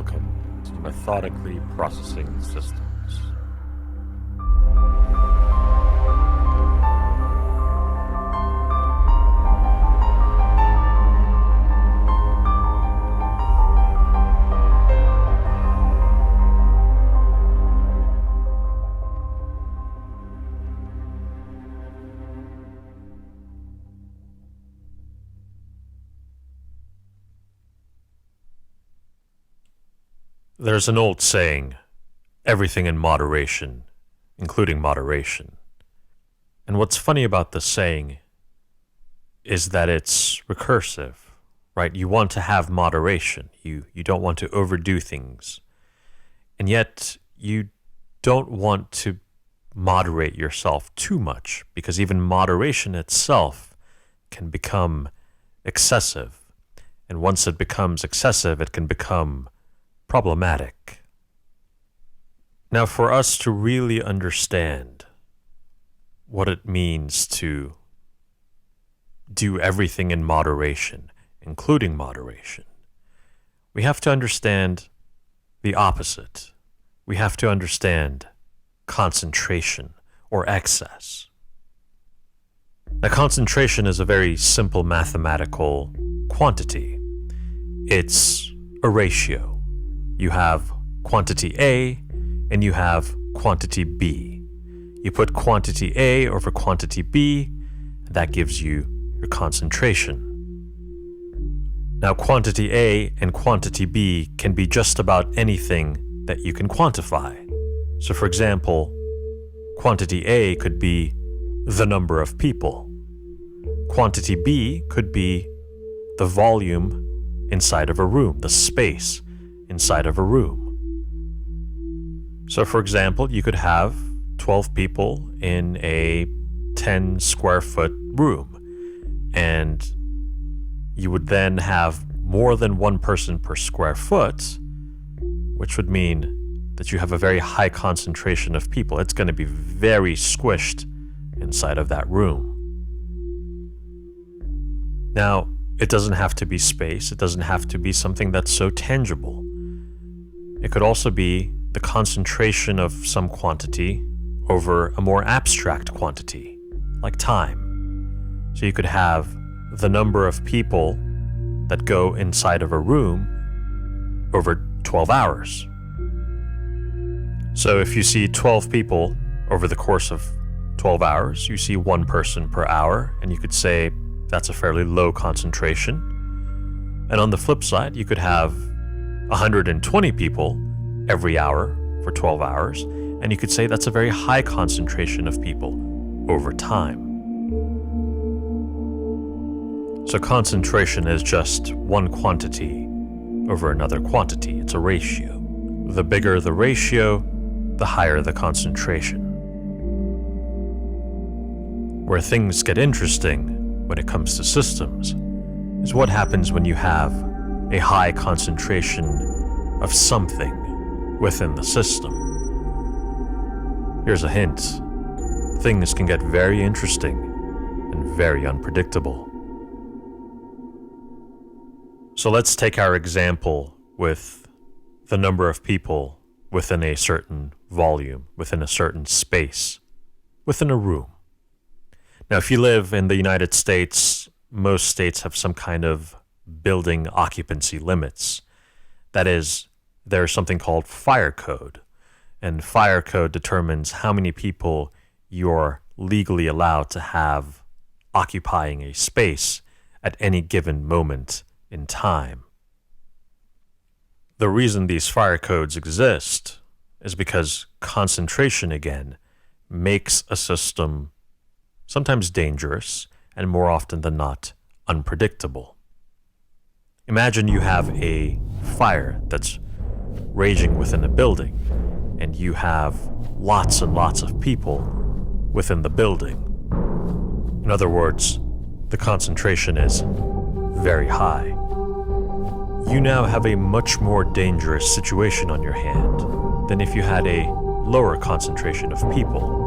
Welcome to Methodically Processing Systems. There's an old saying, everything in moderation, including moderation. And what's funny about the saying is that it's recursive, right? You want to have moderation. You don't want to overdo things. And yet you don't want to moderate yourself too much, because even moderation itself can become excessive. And once it becomes excessive, it can become problematic. Now, for us to really understand what it means to do everything in moderation, including moderation, we have to understand the opposite. We have to understand concentration or excess. Now, concentration is a very simple mathematical quantity. It's a ratio. You have quantity A and you have quantity B. You put quantity A over quantity B, and that gives you your concentration. Now, quantity A and quantity B can be just about anything that you can quantify. So, for example, quantity A could be the number of people. Quantity B could be the volume inside of a room, the space inside of a room. So, for example, you could have 12 people in a 10 square foot room, and you would then have more than one person per square foot, which would mean that you have a very high concentration of people. It's going to be very squished inside of that room. Now, it doesn't have to be space. It doesn't have to be something that's so tangible. It could also be the concentration of some quantity over a more abstract quantity, like time. So you could have the number of people that go inside of a room over 12 hours. So if you see 12 people over the course of 12 hours, you see one person per hour, and you could say that's a fairly low concentration. And on the flip side, you could have 120 people every hour for 12 hours, and you could say that's a very high concentration of people over time. So concentration is just one quantity over another quantity. It's a ratio. The bigger the ratio, the higher the concentration. Where things get interesting when it comes to systems is what happens when you have a high concentration of something within the system. Here's a hint. Things can get very interesting and very unpredictable. So let's take our example with the number of people within a certain volume, within a certain space, within a room. Now, if you live in the United States, most states have some kind of building occupancy limits. That is, there's something called fire code, and fire code determines how many people you're legally allowed to have occupying a space at any given moment in time. The reason these fire codes exist is because concentration, again, makes a system sometimes dangerous and more often than not unpredictable. Imagine you have a fire that's raging within a building, and you have lots and lots of people within the building. In other words, the concentration is very high. You now have a much more dangerous situation on your hand than if you had a lower concentration of people.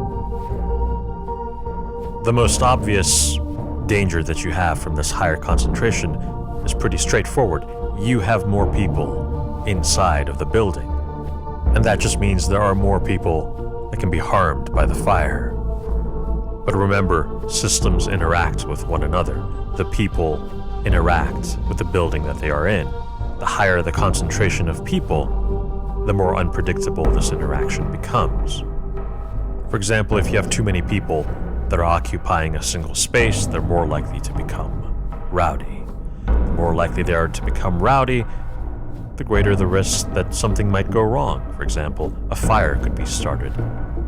The most obvious danger that you have from this higher concentration is pretty straightforward. You have more people inside of the building. And that just means there are more people that can be harmed by the fire. But remember, systems interact with one another. The people interact with the building that they are in. The higher the concentration of people, the more unpredictable this interaction becomes. For example, if you have too many people that are occupying a single space, they're more likely to become rowdy. The more likely they are to become rowdy, the greater the risk that something might go wrong. For example, a fire could be started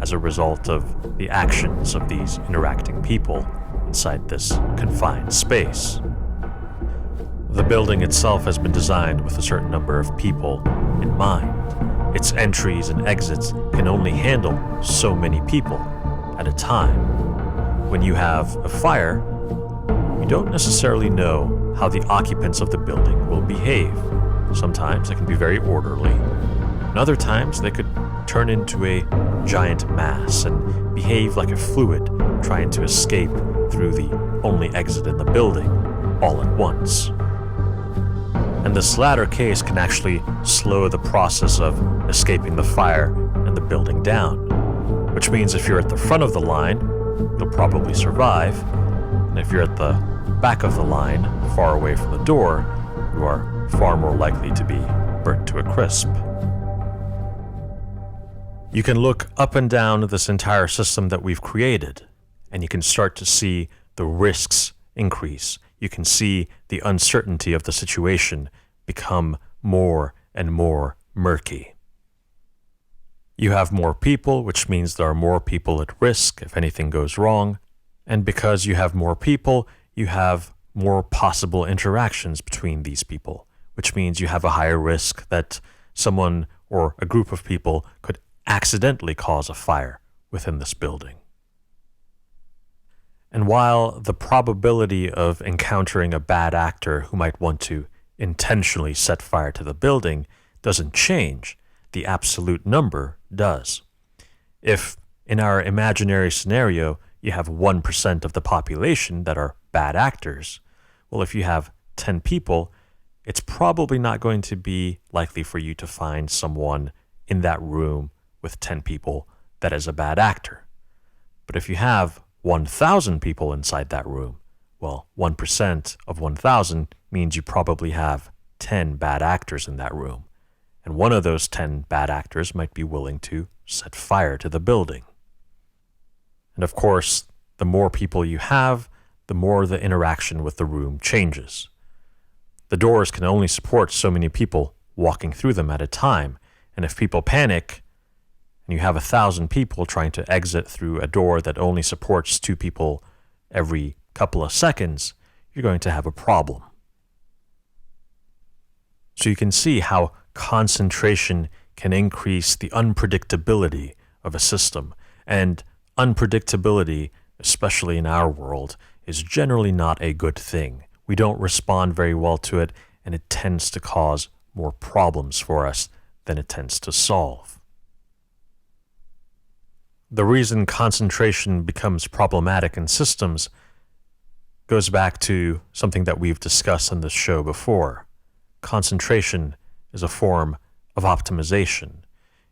as a result of the actions of these interacting people inside this confined space. The building itself has been designed with a certain number of people in mind. Its entries and exits can only handle so many people at a time. When you have a fire, you don't necessarily know how the occupants of the building will behave. Sometimes they can be very orderly, and other times they could turn into a giant mass and behave like a fluid trying to escape through the only exit in the building all at once. And this latter case can actually slow the process of escaping the fire and the building down, which means if you're at the front of the line, you'll probably survive, and if you're at the back of the line, far away from the door, you are far more likely to be burnt to a crisp. You can look up and down this entire system that we've created, and you can start to see the risks increase. You can see the uncertainty of the situation become more and more murky. You have more people, which means there are more people at risk if anything goes wrong, and because you have more people, you have more possible interactions between these people, which means you have a higher risk that someone or a group of people could accidentally cause a fire within this building. And while the probability of encountering a bad actor who might want to intentionally set fire to the building doesn't change, the absolute number does. If, in our imaginary scenario, you have 1% of the population that are bad actors, well, if you have 10 people, it's probably not going to be likely for you to find someone in that room with 10 people that is a bad actor. But if you have 1,000 people inside that room, well, 1% of 1,000 means you probably have 10 bad actors in that room. And one of those 10 bad actors might be willing to set fire to the building. And of course, the more people you have, the more the interaction with the room changes. The doors can only support so many people walking through them at a time, and if people panic, and you have 1,000 people trying to exit through a door that only supports 2 people every couple of seconds, you're going to have a problem. So you can see how concentration can increase the unpredictability of a system, and unpredictability, especially in our world, is generally not a good thing. We don't respond very well to it, and it tends to cause more problems for us than it tends to solve. The reason concentration becomes problematic in systems goes back to something that we've discussed on this show before. Concentration is a form of optimization.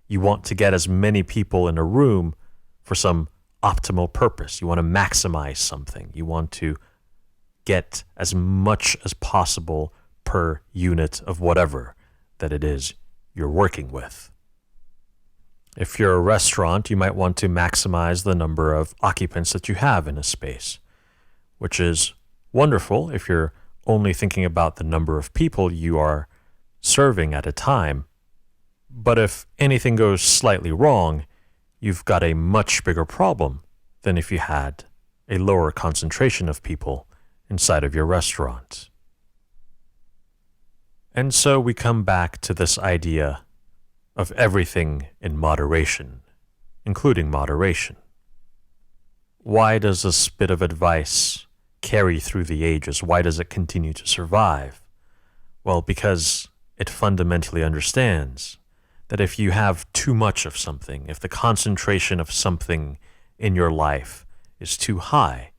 You want to get as many people in a room for some optimal purpose. You want to maximize something. You want to get as much as possible per unit of whatever that it is you're working with. If you're a restaurant, you might want to maximize the number of occupants that you have in a space, which is wonderful if you're only thinking about the number of people you are serving at a time. But if anything goes slightly wrong, you've got a much bigger problem than if you had a lower concentration of people inside of your restaurant. And so we come back to this idea of everything in moderation, including moderation. Why does this bit of advice carry through the ages? Why does it continue to survive? Well, because it fundamentally understands that if you have too much of something, if the concentration of something in your life is too high,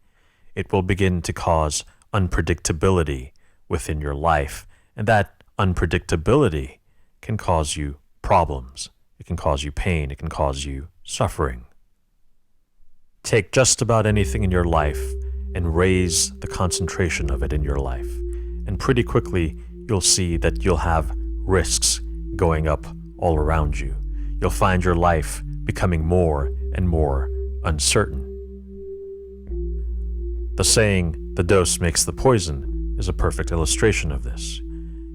it will begin to cause unpredictability within your life, and that unpredictability can cause you problems. It can cause you pain. It can cause you suffering. Take just about anything in your life and raise the concentration of it in your life. And pretty quickly, you'll see that you'll have risks going up all around you. You'll find your life becoming more and more uncertain. The saying, "the dose makes the poison," is a perfect illustration of this.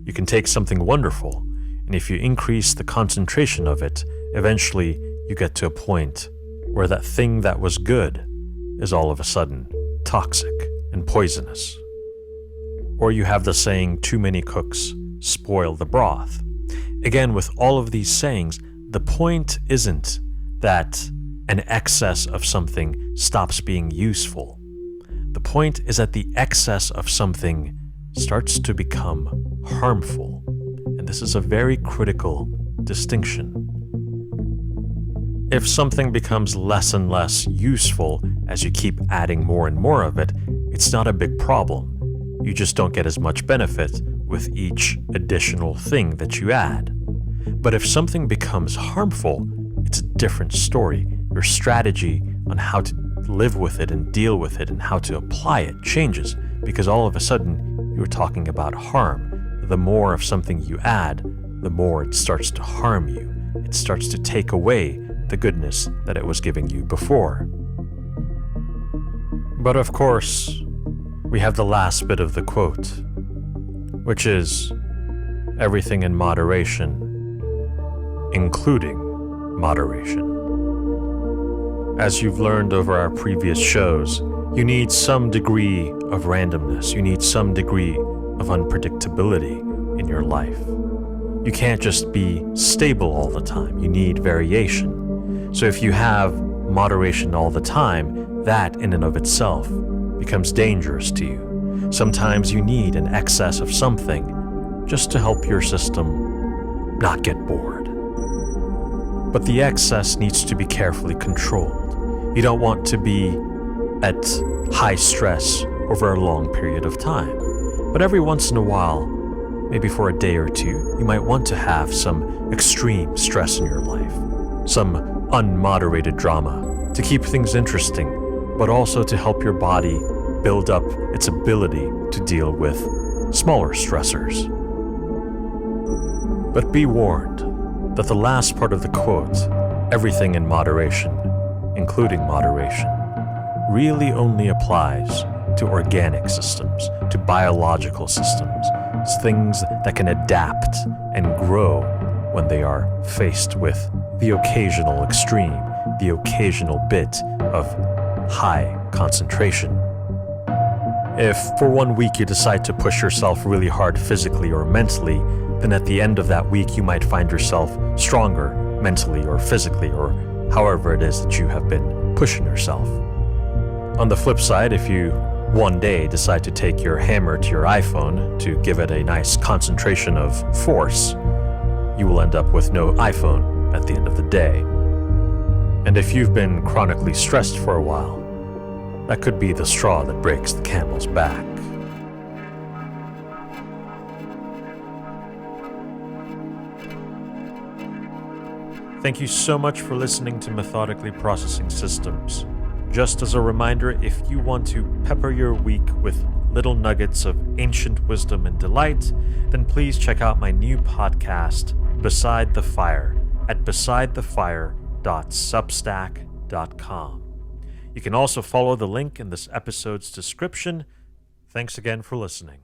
You can take something wonderful, and if you increase the concentration of it, eventually you get to a point where that thing that was good is all of a sudden toxic and poisonous. Or you have the saying, "too many cooks spoil the broth." Again, with all of these sayings, the point isn't that an excess of something stops being useful. The point is that the excess of something starts to become harmful. And this is a very critical distinction. If something becomes less and less useful as you keep adding more and more of it, it's not a big problem. You just don't get as much benefit with each additional thing that you add. But if something becomes harmful, it's a different story. Your strategy on how to live with it and deal with it and how to apply it changes, because all of a sudden you're talking about harm. The more of something you add, the more it starts to harm you. It starts to take away the goodness that it was giving you before. But of course, we have the last bit of the quote, which is, "everything in moderation, including moderation." As you've learned over our previous shows, you need some degree of randomness. You need some degree of unpredictability in your life. You can't just be stable all the time. You need variation. So if you have moderation all the time, that in and of itself becomes dangerous to you. Sometimes you need an excess of something just to help your system not get bored. But the excess needs to be carefully controlled. You don't want to be at high stress over a long period of time. But every once in a while, maybe for a day or two, you might want to have some extreme stress in your life, some unmoderated drama to keep things interesting, but also to help your body build up its ability to deal with smaller stressors. But be warned that the last part of the quote, "everything in moderation, including moderation," really only applies to organic systems, to biological systems, things that can adapt and grow when they are faced with the occasional extreme, the occasional bit of high concentration. If for 1 week you decide to push yourself really hard physically or mentally, then at the end of that week you might find yourself stronger mentally or physically, or however it is that you have been pushing yourself. On the flip side, if you one day decide to take your hammer to your iPhone to give it a nice concentration of force, you will end up with no iPhone at the end of the day. And if you've been chronically stressed for a while, that could be the straw that breaks the camel's back. Thank you so much for listening to Methodically Processing Systems. Just as a reminder, if you want to pepper your week with little nuggets of ancient wisdom and delight, then please check out my new podcast, Beside the Fire, at besidethefire.substack.com. You can also follow the link in this episode's description. Thanks again for listening.